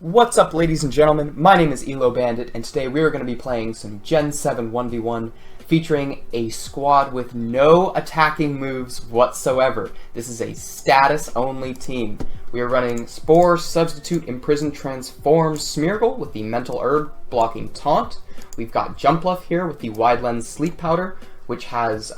What's up, ladies and gentlemen? My name is Bandit, and today we are going to be playing some Gen 7 1v1 featuring a squad with no attacking moves whatsoever. This is a status-only team. We are running Spore, Substitute, Imprison, Transform, Smeargle with the Mental Herb blocking Taunt. We've got Jumpluff here with the Wide Lens Sleep Powder, which has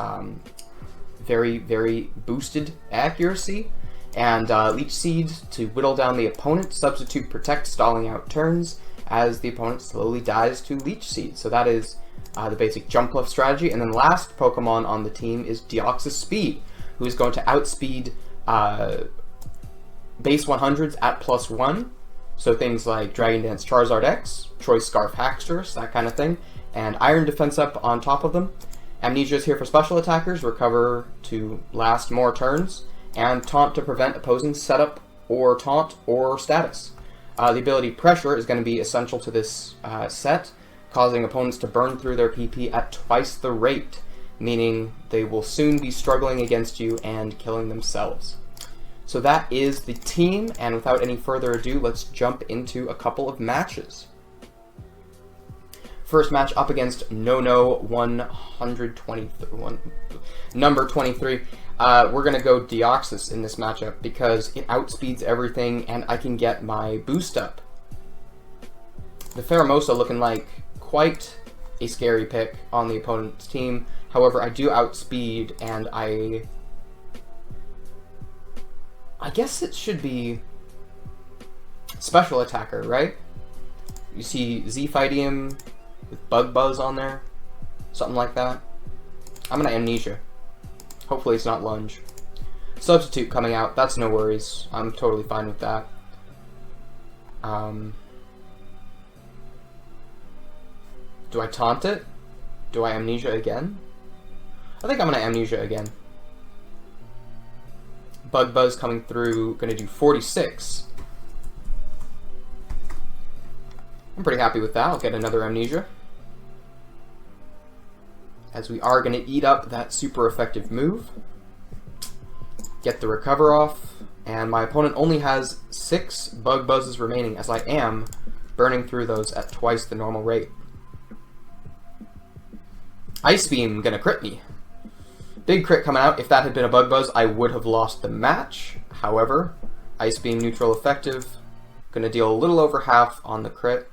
very boosted accuracy. And Leech Seed to whittle down the opponent, Substitute Protect, stalling out turns as the opponent slowly dies to Leech Seed. So that is the basic Jumpluff strategy. And then last Pokemon on the team is Deoxys Speed, who is going to outspeed base 100s at +1. So things like Dragon Dance Charizard X, Choice Scarf Hacksters, that kind of thing. And Iron Defense up on top of them. Amnesia is here for special attackers, Recover to last more turns, and Taunt to prevent opposing setup or taunt or status. The ability Pressure is going to be essential to this set, causing opponents to burn through their PP at twice the rate, meaning they will soon be struggling against you and killing themselves. So that is the team, and without any further ado, let's jump into a couple of matches. First match up against Nono 123, number 23. We're going to go Deoxys in this matchup because it outspeeds everything and I can get my boost up. The Pheromosa looking like quite a scary pick on the opponent's team. However, I do outspeed, and I guess it should be special attacker, right? You see Zphidium with Bug Buzz on there, something like that. I'm going to Amnesia. Hopefully it's not Lunge. Substitute coming out, that's no worries. I'm totally fine with that. Do I Taunt it? Do I Amnesia again? I think I'm going to Amnesia again. Bug Buzz coming through, going to do 46. I'm pretty happy with that. I'll get another Amnesia, as we are going to eat up that super effective move. Get the Recover off, and my opponent only has 6 Bug Buzzes remaining, as I am burning through those at twice the normal rate. Ice Beam gonna crit me. Big crit coming out. If that had been a Bug Buzz, I would have lost the match. However, Ice Beam neutral effective. Gonna deal a little over half on the crit.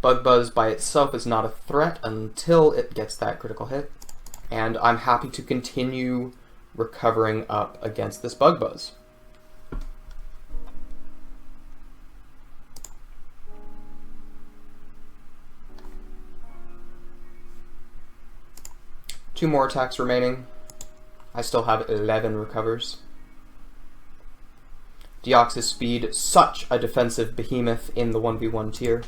Bug Buzz by itself is not a threat until it gets that critical hit, and I'm happy to continue recovering up against this Bug Buzz. Two more attacks remaining. I still have 11 recovers. Deoxys Speed, such a defensive behemoth in the 1v1 tier.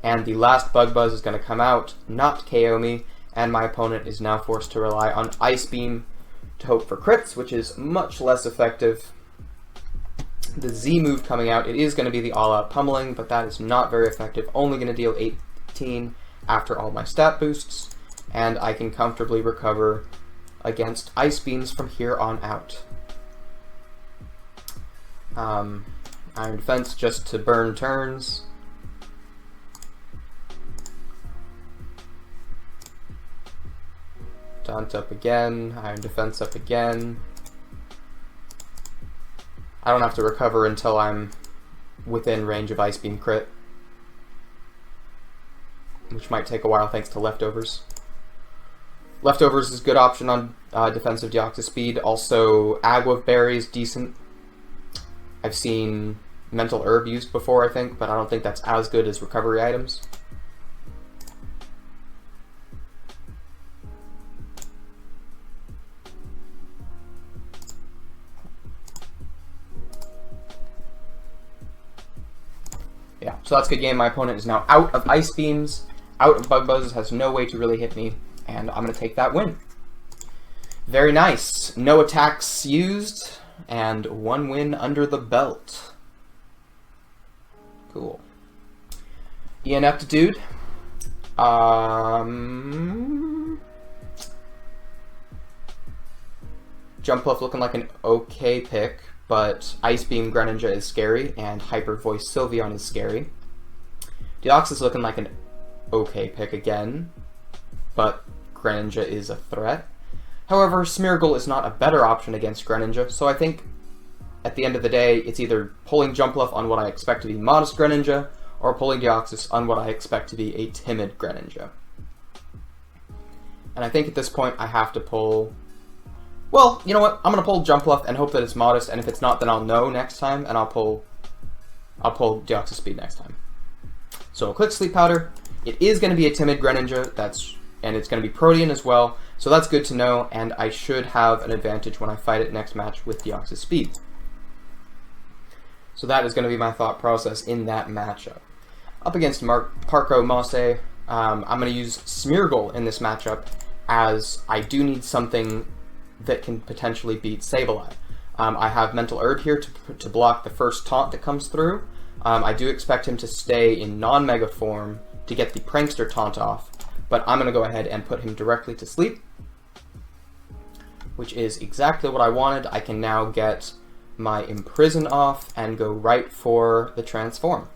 And the last Bug Buzz is going to come out, not KO me, and my opponent is now forced to rely on Ice Beam to hope for crits, which is much less effective. The Z move coming out, it is going to be the all-out pummeling, but that is not very effective, only going to deal 18 after all my stat boosts, and I can comfortably recover against Ice Beams from here on out. Iron Defense just to burn turns. Taunt up again, Iron Defense up again. I don't have to recover until I'm within range of Ice Beam crit, which might take a while thanks to Leftovers. Leftovers is a good option on defensive Deoxys Speed. Also, Agwa Berry is decent. I've seen Mental Herb used before, I think, but I don't think that's as good as recovery items. Yeah, so that's a good game. My opponent is now out of Ice Beams, out of Bug Buzzes, has no way to really hit me, and I'm going to take that win. Very nice. No attacks used, and 1 win under the belt. Cool. Ineptitude. Jumpluff looking like an okay pick. but Ice Beam Greninja is scary, and Hyper Voice Sylveon is scary. Deoxys is looking like an okay pick again, but Greninja is a threat. However, Smeargle is not a better option against Greninja, so I think at the end of the day, it's either pulling Jumpluff on what I expect to be modest Greninja, or pulling Deoxys on what I expect to be a timid Greninja. And I think at this point I have to pull... Well, you know what? I'm going to pull Jumpluff and hope that it's modest, and if it's not, then I'll know next time, and I'll pull Deoxys Speed next time. So I'll click Sleep Powder. It is going to be a timid Greninja, and it's going to be Protean as well, so that's good to know, and I should have an advantage when I fight it next match with Deoxys Speed. So that is going to be my thought process in that matchup. Up against Parco Mosse, I'm going to use Smeargle in this matchup, as I do need something that can potentially beat Sableye. I have Mental Herb here to block the first taunt that comes through. I do expect him to stay in non-Mega form to get the Prankster taunt off, but I'm going to go ahead and put him directly to sleep, which is exactly what I wanted. I can now get my Imprison off and go right for the Transform.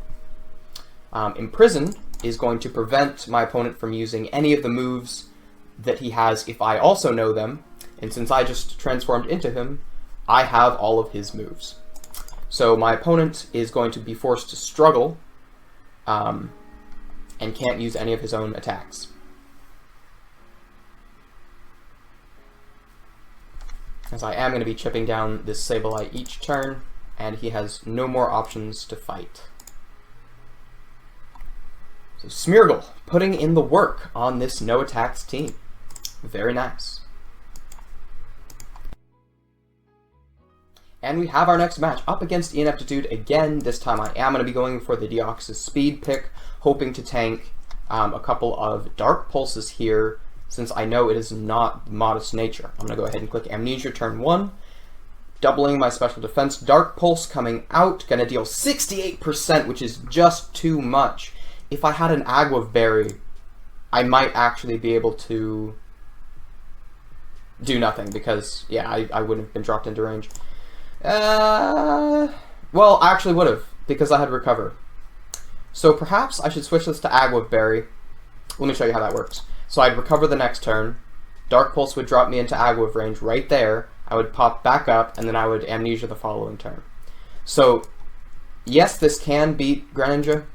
Imprison is going to prevent my opponent from using any of the moves that he has if I also know them, and since I just transformed into him, I have all of his moves. So my opponent is going to be forced to struggle and can't use any of his own attacks. As I am going to be chipping down this Sableye each turn, and he has no more options to fight. So Smeargle putting in the work on this no attacks team. Very nice. And we have our next match up against Ineptitude again. This time I am going to be going for the Deoxys Speed pick, hoping to tank a couple of Dark Pulses here, since I know it is not modest nature. I'm going to go ahead and click Amnesia turn 1, doubling my special defense. Dark Pulse coming out, going to deal 68%, which is just too much. If I had an Agwa Berry, I might actually be able to do nothing, because, yeah, I wouldn't have been dropped into range. Well, I actually would have, because I had Recover. So perhaps I should switch this to Agwa Berry. Let me show you how that works. So I'd Recover the next turn, Dark Pulse would drop me into Agwa range right there, I would pop back up, and then I would Amnesia the following turn. So, yes, this can beat Greninja,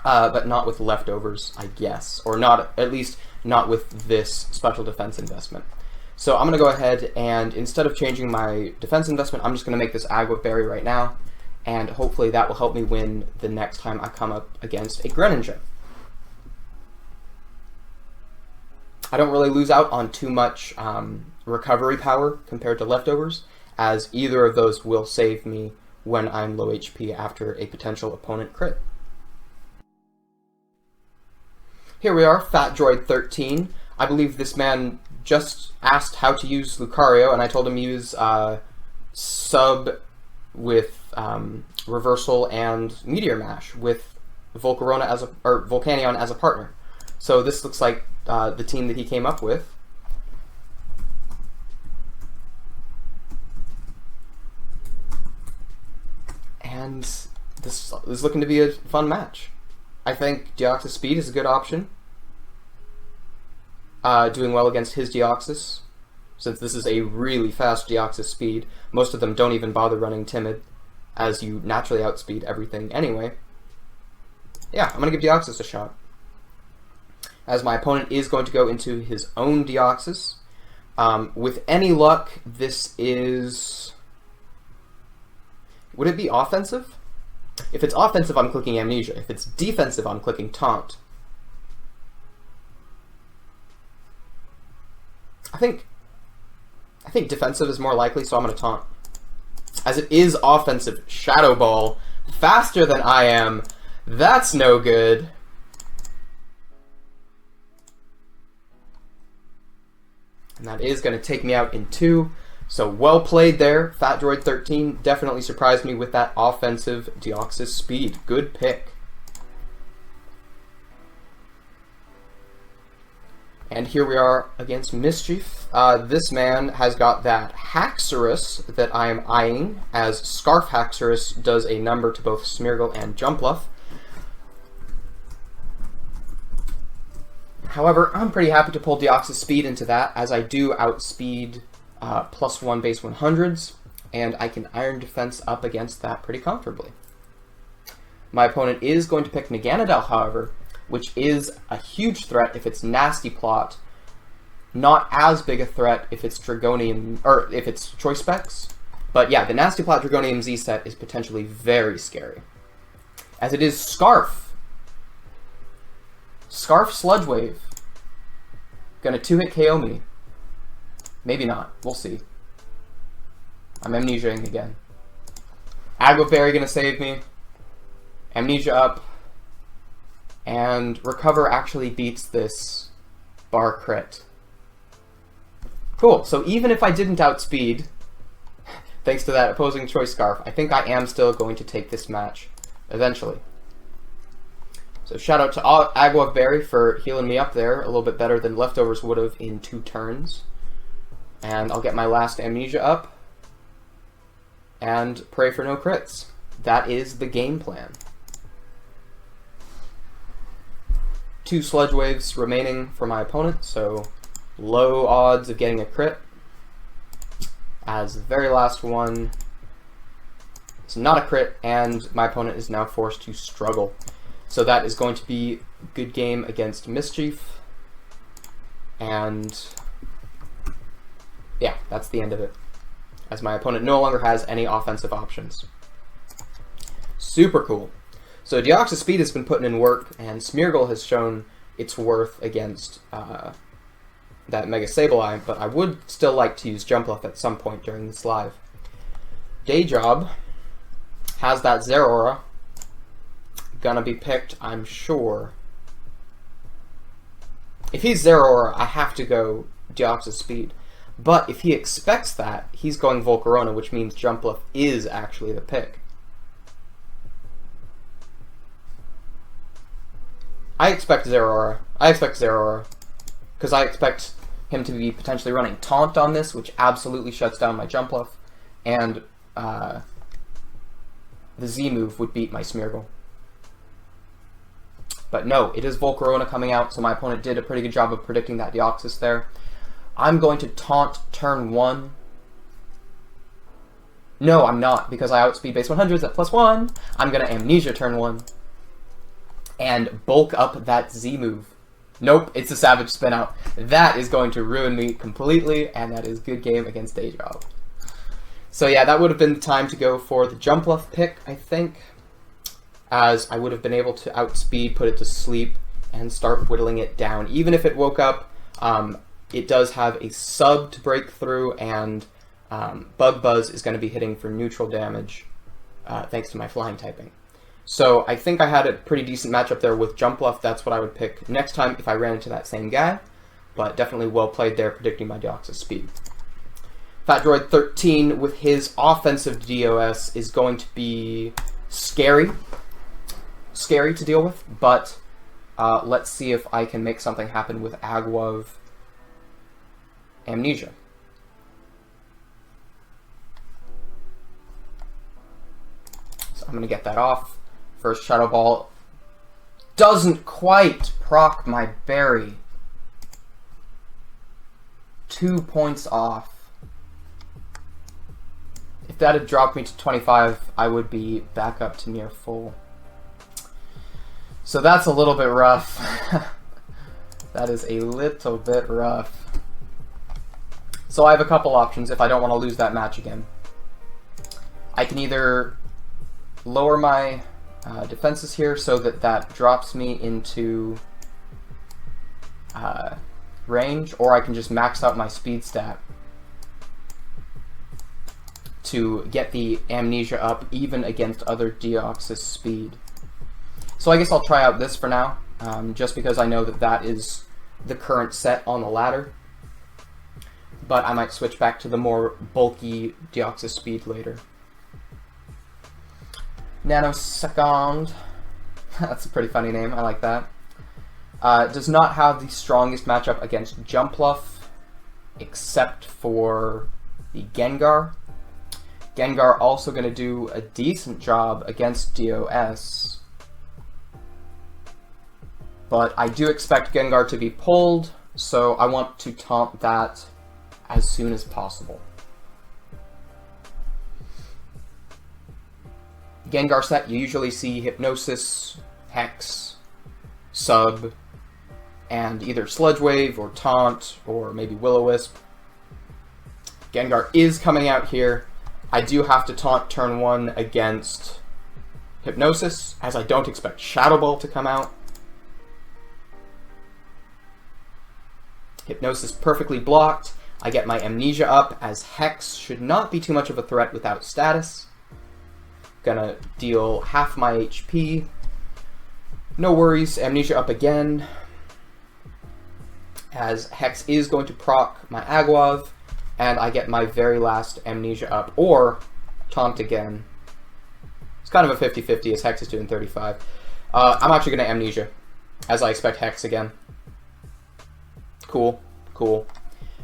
but not with leftovers, I guess. Or not, at least not with this special defense investment. So I'm going to go ahead and, instead of changing my defense investment, I'm just going to make this Agwa Berry right now, and hopefully that will help me win the next time I come up against a Greninja. I don't really lose out on too much recovery power compared to leftovers, as either of those will save me when I'm low HP after a potential opponent crit. Here we are, Fat Droid 13. I believe this man just asked how to use Lucario, and I told him use Sub with Reversal and Meteor Mash with Volcanion as a partner. So this looks like the team that he came up with. And this is looking to be a fun match. I think Deoxys Speed is a good option. Doing well against his Deoxys, since this is a really fast Deoxys Speed. Most of them don't even bother running Timid, as you naturally outspeed everything anyway. Yeah, I'm going to give Deoxys a shot, as my opponent is going to go into his own Deoxys. With any luck, this is... Would it be offensive? If it's offensive, I'm clicking Amnesia. If it's defensive, I'm clicking Taunt. I think defensive is more likely, so I'm going to Taunt. As it is offensive, Shadow Ball, faster than I am. That's no good. And that is going to take me out in 2. So well played there, Fat Droid 13. Definitely surprised me with that offensive Deoxys Speed. Good pick. And here we are against Mischief. This man has got that Haxorus that I am eyeing, as Scarf Haxorus does a number to both Smeargle and Jumpluff. However, I'm pretty happy to pull Deoxys Speed into that, as I do outspeed +1 base 100s, and I can Iron Defense up against that pretty comfortably. My opponent is going to pick Naganadel, however, which is a huge threat if it's Nasty Plot, not as big a threat if it's Dragonium, or if it's Choice Specs. But yeah, the Nasty Plot Dragonium Z set is potentially very scary. As it is Scarf. Scarf Sludge Wave. Gonna 2-hit KO me. Maybe not. We'll see. I'm Amnesiaing again. Agua Fairy gonna save me. Amnesia up. And Recover actually beats this bar crit. Cool, so even if I didn't outspeed, thanks to that opposing Choice Scarf, I think I am still going to take this match eventually. So shout out to Agua Berry for healing me up there a little bit better than Leftovers would have in 2 turns. And I'll get my last Amnesia up and pray for no crits. That is the game plan. 2 Sludge Waves remaining for my opponent, so low odds of getting a crit. As the very last one, it's not a crit, and my opponent is now forced to struggle. So that is going to be a good game against Mischief. And yeah, that's the end of it, as my opponent no longer has any offensive options. Super cool. So Deoxys Speed has been putting in work, and Smeargle has shown its worth against that Mega Sableye, but I would still like to use Jumpluff at some point during this live. Dayjob has that Zeraora. Gonna be picked, I'm sure. If he's Zeraora, I have to go Deoxys Speed. But if he expects that, he's going Volcarona, which means Jumpluff is actually the pick. I expect Zeraora. Because I expect him to be potentially running Taunt on this, which absolutely shuts down my Jumpluff. And the Z move would beat my Smeargle. But no, it is Volcarona coming out, so my opponent did a pretty good job of predicting that Deoxys there. I'm going to Taunt turn 1. No, I'm not, because I outspeed base 100s at +1. I'm going to Amnesia turn 1. And bulk up that Z move. Nope, it's a Savage Spin Out. That is going to ruin me completely, and that is good game against Dayjob. So yeah, that would have been the time to go for the Jumpluff pick, I think, as I would have been able to outspeed, put it to sleep, and start whittling it down. Even if it woke up, it does have a sub to break through, and Bug Buzz is going to be hitting for neutral damage, thanks to my flying typing. So I think I had a pretty decent matchup there with Jumpluff. That's what I would pick next time if I ran into that same guy, but definitely well played there, predicting my Deoxys Speed. Fat Droid 13 with his offensive DOS is going to be scary to deal with, but let's see if I can make something happen with Agwa Amnesia. So I'm going to get that off. First Shadow Ball doesn't quite proc my berry. 2 points off. If that had dropped me to 25, I would be back up to near full. So that's a little bit rough. That is a little bit rough. So I have a couple options if I don't want to lose that match again. I can either lower my defenses here so that that drops me into range, or I can just max out my speed stat to get the Amnesia up even against other Deoxys speed. So I guess I'll try out this for now, just because I know that that is the current set on the ladder. But I might switch back to the more bulky Deoxys speed later. Nanosecond. That's a pretty funny name, I like that. Does not have the strongest matchup against Jumpluff, except for the Gengar. Gengar also going to do a decent job against DOS. But I do expect Gengar to be pulled, so I want to taunt that as soon as possible. Gengar set, you usually see Hypnosis, Hex, Sub, and either Sludge Wave or Taunt or maybe Will-O-Wisp. Gengar is coming out here. I do have to taunt turn 1 against Hypnosis, as I don't expect Shadow Ball to come out. Hypnosis perfectly blocked. I get my Amnesia up, as Hex should not be too much of a threat without status. Gonna deal half my HP. No worries, Amnesia up again, as Hex is going to proc my Aguav, and I get my very last Amnesia up, or taunt again. It's kind of a 50-50 as Hex is doing 35. I'm actually going to Amnesia, as I expect Hex again. Cool, cool.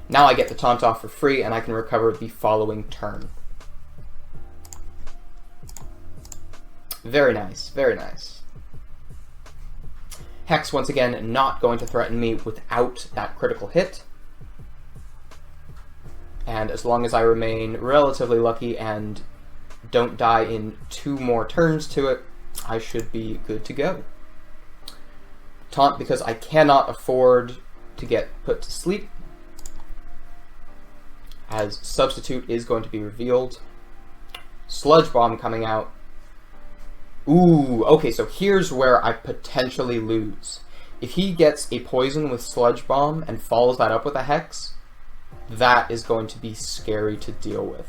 Now I get the taunt off for free, and I can recover the following turn. Very nice, very nice. Hex, once again, not going to threaten me without that critical hit. And as long as I remain relatively lucky and don't die in 2 more turns to it, I should be good to go. Taunt because I cannot afford to get put to sleep, as Substitute is going to be revealed. Sludge Bomb coming out. Ooh, okay, so here's where I potentially lose. If he gets a poison with Sludge Bomb and follows that up with a Hex, that is going to be scary to deal with.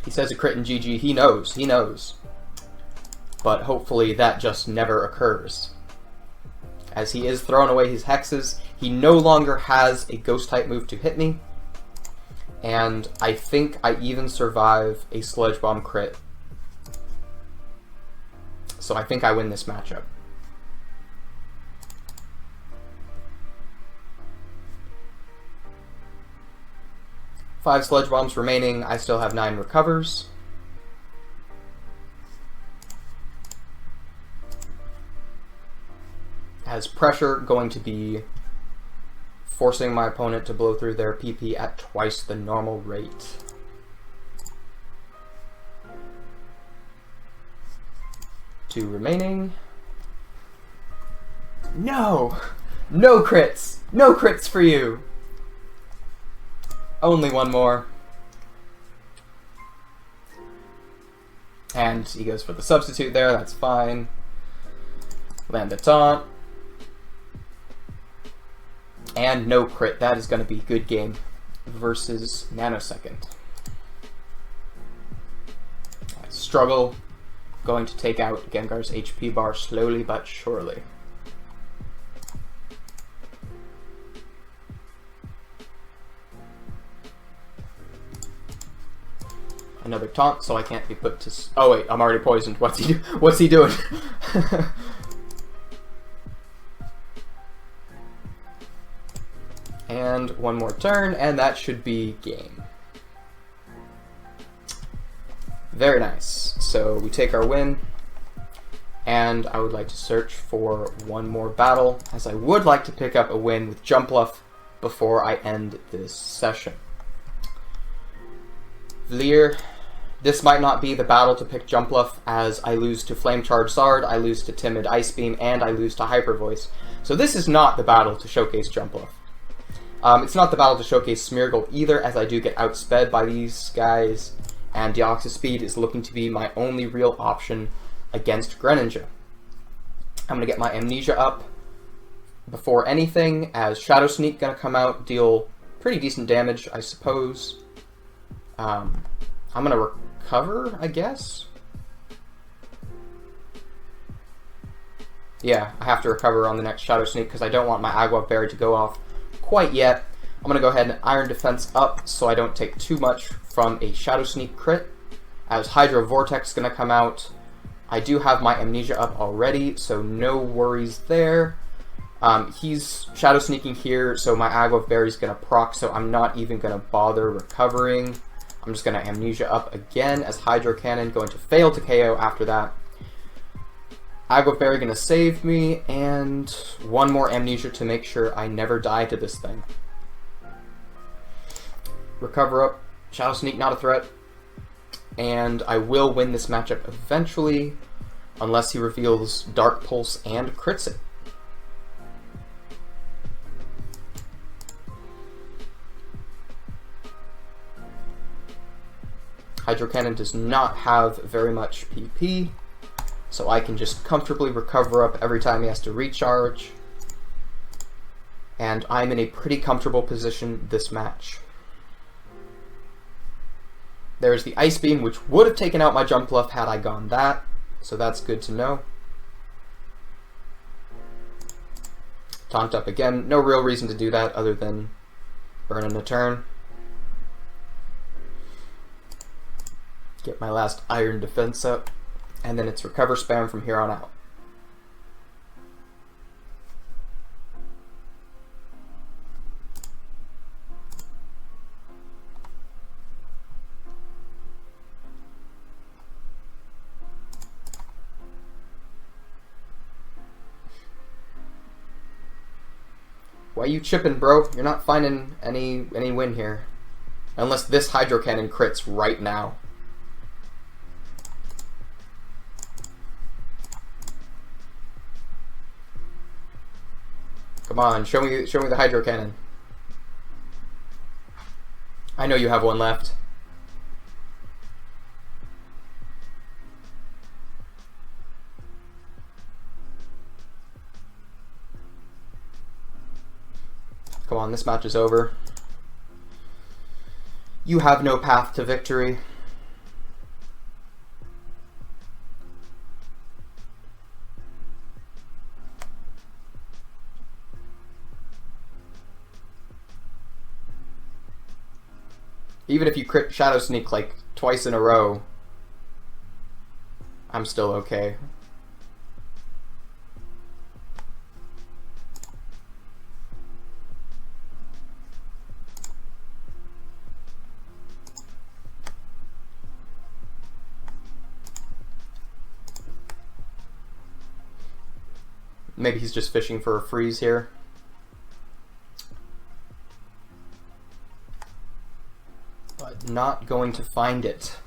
He says a crit in GG, he knows, he knows. But hopefully that just never occurs. As he is throwing away his Hexes, he no longer has a Ghost-type move to hit me. And I think I even survive a Sludge Bomb crit. So I think I win this matchup. Five Sludge Bombs remaining. I still have 9 recovers. As pressure going to be forcing my opponent to blow through their PP at twice the normal rate. Two remaining. No! No crits! No crits for you! Only one more. And he goes for the substitute there, that's fine. Land the taunt. And no crit. That is going to be a good game versus Nanosecond. Struggle. Going to take out Gengar's HP bar slowly but surely. Another taunt, so I can't be put to... Oh wait, I'm already poisoned. What's he doing? And one more turn, and that should be game. Very nice. So we take our win, and I would like to search for one more battle, as I would like to pick up a win with Jumpluff before I end this session. Vlier, this might not be the battle to pick Jumpluff, as I lose to Flame Charge Zard, I lose to Timid Ice Beam, and I lose to Hyper Voice. So this is not the battle to showcase Jumpluff. It's not the battle to showcase Smeargle either, as I do get outsped by these guys, and Deoxys Speed is looking to be my only real option against Greninja. I'm going to get my Amnesia up before anything, as Shadow Sneak going to come out, deal pretty decent damage, I suppose. I'm going to recover, I guess? Yeah, I have to recover on the next Shadow Sneak, because I don't want my Agua Berry to go off quite yet. I'm going to go ahead and Iron Defense up so I don't take too much from a Shadow Sneak crit, as Hydro Vortex is going to come out, I do have my Amnesia up already, so no worries there. He's Shadow Sneaking here, so my Agwa Berry's going to proc, so I'm not even going to bother recovering. I'm just going to Amnesia up again as Hydro Cannon, going to fail to KO after that. Agwa Berry going to save me, and one more Amnesia to make sure I never die to this thing. Recover up. Shadow Sneak, not a threat. And I will win this matchup eventually, unless he reveals Dark Pulse and crits it. Hydro Cannon does not have very much PP, so I can just comfortably recover up every time he has to recharge. And I'm in a pretty comfortable position this match. There's the Ice Beam, which would have taken out my Jump Bluff had I gone that, so that's good to know. Taunt up again. No real reason to do that other than burn in a turn. Get my last Iron Defense up, and then it's Recover spam from here on out. Why you chipping, bro? You're not finding any win here. Unless this Hydro Cannon crits right now. Come on, show me the Hydro Cannon. I know you have one left. Come on, this match is over. You have no path to victory. Even if you crit Shadow Sneak like twice in a row, I'm still okay. Maybe he's just fishing for a freeze here. But not going to find it.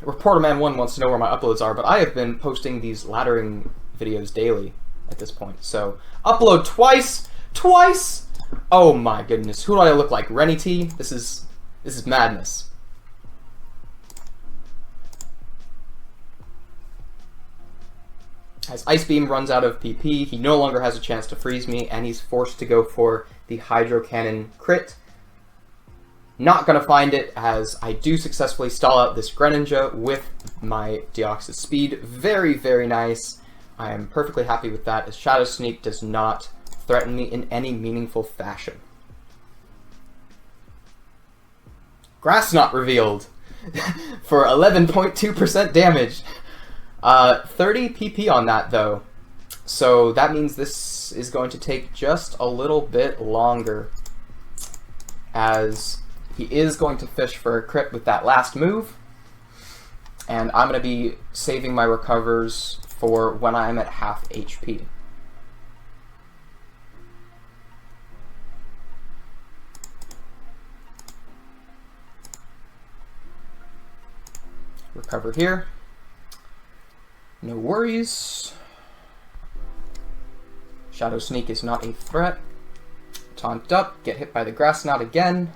Reporterman1 wants to know where my uploads are, but I have been posting these laddering videos daily at this point. So, upload twice! Twice! Oh my goodness, who do I look like? Rennie T? This is madness. As Ice Beam runs out of PP, he no longer has a chance to freeze me, and he's forced to go for the Hydro Cannon crit. Not gonna find it, as I do successfully stall out this Greninja with my Deoxys speed. Very, very nice. I am perfectly happy with that, as Shadow Sneak does not threaten me in any meaningful fashion. Grass Knot revealed for 11.2% damage. 30 PP on that though. So that means this is going to take just a little bit longer, as he is going to fish for a crit with that last move. And I'm going to be saving my recovers for when I'm at half HP. Recover here. No worries. Shadow Sneak is not a threat. Taunt up, get hit by the Grass Knot again.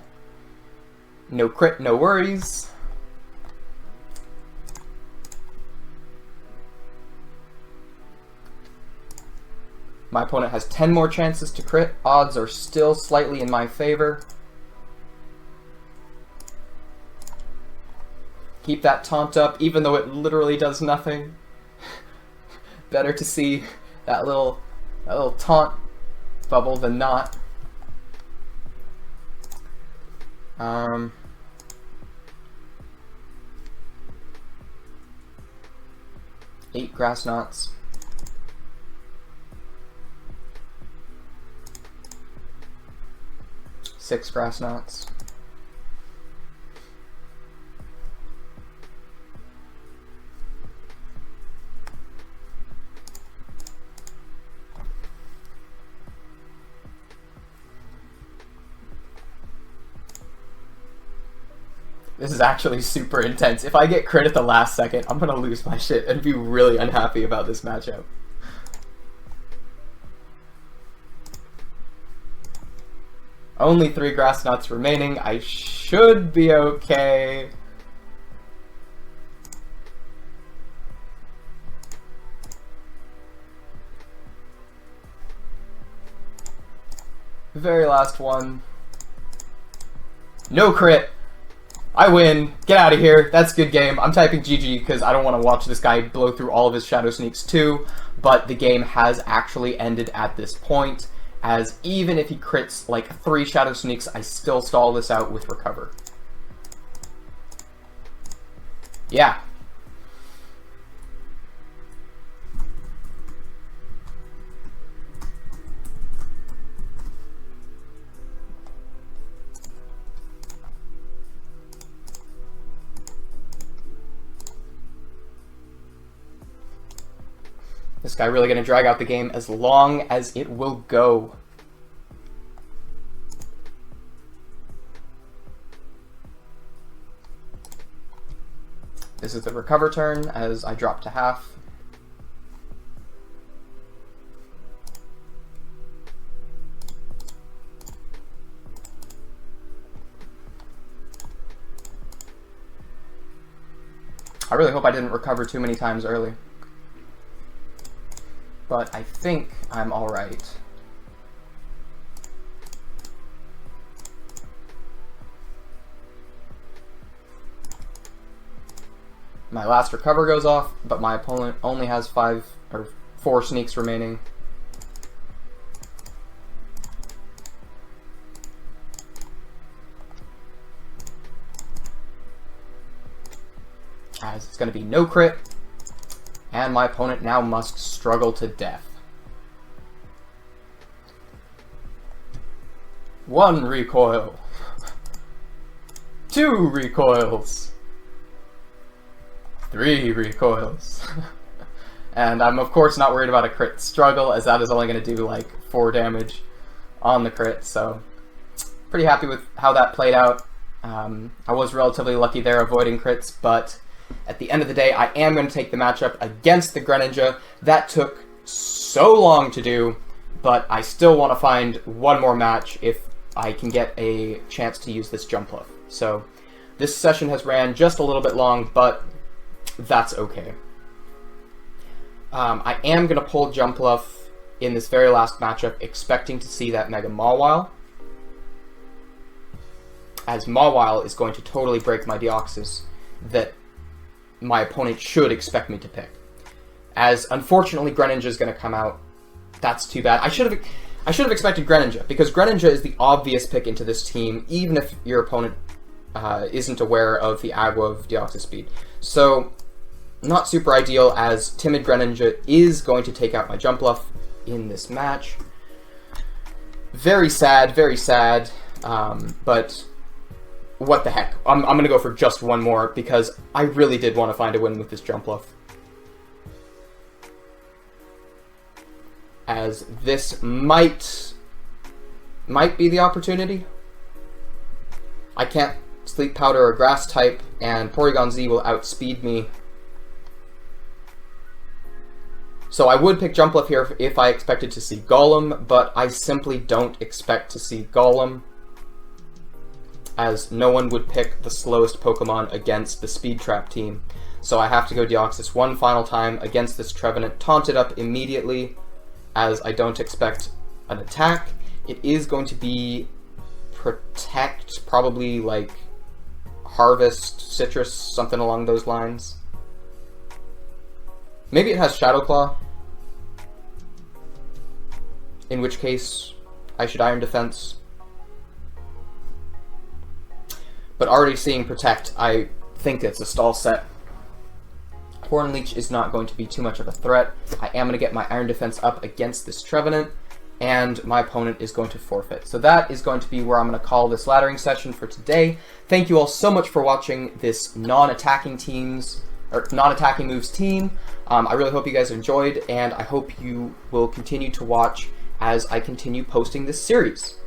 No crit, no worries. My opponent has 10 more chances to crit. Odds are still slightly in my favor. Keep that taunt up, even though it literally does nothing. Better to see that little taunt bubble than not. Um, 8 grass knots. Six grass knots. This is actually super intense. If I get crit at the last second, I'm gonna lose my shit and be really unhappy about this matchup. Only 3 grass knots remaining. I should be okay. Very last one. No crit. I win. Get out of here. That's a good game. I'm typing GG because I don't want to watch this guy blow through all of his Shadow Sneaks too, but the game has actually ended at this point, as even if he crits like 3 Shadow Sneaks, I still stall this out with Recover. Yeah. This guy really going to drag out the game as long as it will go. This is the Recover turn as I drop to half. I really hope I didn't recover too many times early. But I think I'm alright. My last Recover goes off, but my opponent only has 4 sneaks remaining. As it's going to be no crit. And my opponent now must struggle to death. 1 recoil. 2 recoils. 3 recoils. And I'm of course not worried about a crit struggle, as that is only going to do like 4 damage on the crit, so pretty happy with how that played out. I was relatively lucky there avoiding crits, but at the end of the day, I am going to take the matchup against the Greninja. That took so long to do, but I still want to find one more match if I can get a chance to use this Jump Bluff. So this session has ran just a little bit long, but that's okay. I am going to pull Jump Bluff in this very last matchup, expecting to see that Mega Mawile, as Mawile is going to totally break my Deoxys that my opponent should expect me to pick. As unfortunately Greninja is going to come out. That's too bad. I should have expected Greninja, because Greninja is the obvious pick into this team, even if your opponent isn't aware of the Agua of Deoxys speed. So not super ideal, as Timid Greninja is going to take out my Jump Bluff in this match. Very sad, but what the heck. I'm going to go for just one more, because I really did want to find a win with this Jump Bluff. As this might be the opportunity. I can't Sleep Powder or Grass type, and Porygon Z will outspeed me. So I would pick Jump Bluff here if I expected to see Golem, but I simply don't expect to see Golem, as no one would pick the slowest Pokemon against the Speed Trap team. So I have to go Deoxys one final time against this Trevenant, taunt it up immediately, as I don't expect an attack. It is going to be Protect, probably like Harvest, Citrus, something along those lines. Maybe it has Shadow Claw, in which case I should Iron Defense. But already seeing Protect, I think it's a stall set. Horn Leech is not going to be too much of a threat. I am going to get my Iron Defense up against this Trevenant, and my opponent is going to forfeit. So that is going to be where I'm going to call this laddering session for today. Thank you all so much for watching this non-attacking moves team. I really hope you guys enjoyed, and I hope you will continue to watch as I continue posting this series.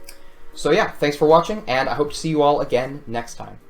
So yeah, thanks for watching, and I hope to see you all again next time.